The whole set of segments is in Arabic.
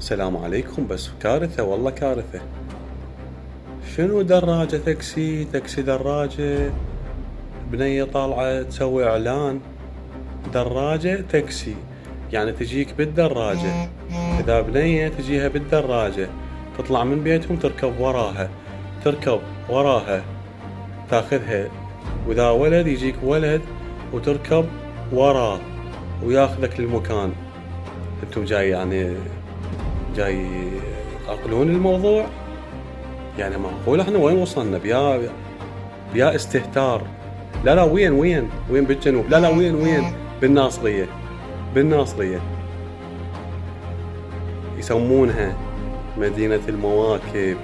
السلام عليكم. بس كارثة والله كارثة. شنو دراجة تاكسي دراجة؟ بنية طالعة تسوي إعلان دراجة تاكسي، يعني تجيك بالدراجة. إذا بنية تجيها بالدراجة، تطلع من بيتهم تركب وراها تاخذها، وإذا ولد يجيك ولد وتركب وراه وياخذك للمكان. انتم جاي تعقلون الموضوع؟ يعني معقول احنا وين وصلنا؟ بيا استهتار. لا وين بالجنوب؟ لا وين بالناصرية يسمونها مدينة المواكب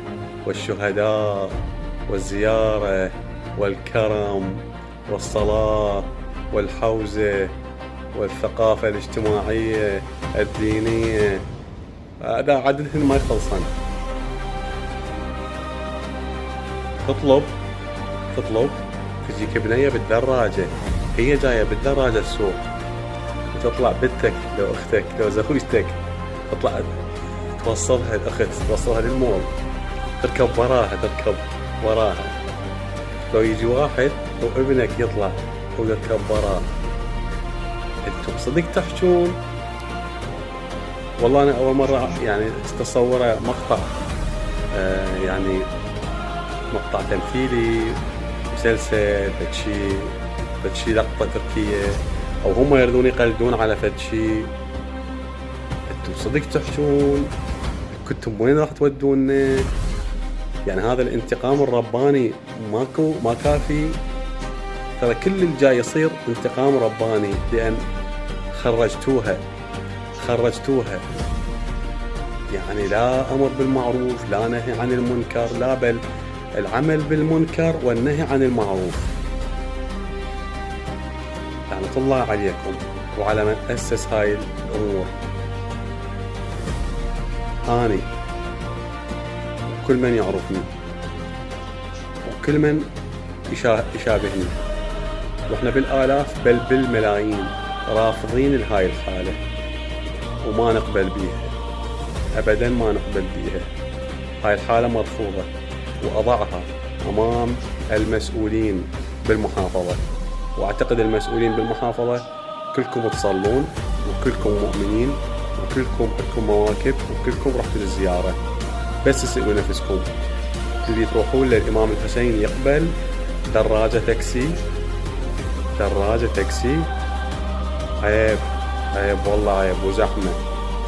والشهداء والزيارة والكرم والصلاة والحوزة والثقافة الاجتماعية الدينية. هذا عددهن ما يخلصن. تطلب تجيك بنية بالدراجة، هي جاية بالدراجة السوق، وتطلع بنتك لو اختك لو زوجتك، تطلع توصلها الاخت، توصلها للمول، تركب وراها. لو يجي واحد وابنك يطلع ويركب وراه، انتم صدق تحجون؟ والله انا اول مرة يعني استصوره مقطع، يعني مقطع تمثيلي، مسلسل، فدشي لقطة تركية، او هم يريدون يقلدون على فدشي. انتم صدق تحجون؟ كنتم وين راح تودونا؟ يعني هذا الانتقام الرباني ما كافي؟ ترى كل اللي جاي يصير انتقام رباني، لان خرجتوها. يعني لا امر بالمعروف، لا نهي عن المنكر، لا بل العمل بالمنكر والنهي عن المعروف. لعنة الله عليكم وعلى من أسس هاي الأمور. أني وكل من يعرفني وكل من يشابهني، وإحنا بالآلاف بل بالملايين رافضين لهاي الحالة، وما نقبل بيها أبدا، ما نقبل بيها. هاي الحالة مرفوضة، وأضعها أمام المسؤولين بالمحافظة. وأعتقد المسؤولين بالمحافظة كلكم تصلون، وكلكم مؤمنين، وكلكم عندكم مواكب، وكلكم رحتوا للزيارة. بس اسألوا نفسكم، تبي تروحون للإمام الحسين يقبل دراجة تاكسي؟ عيب والله عيب، وزحمة.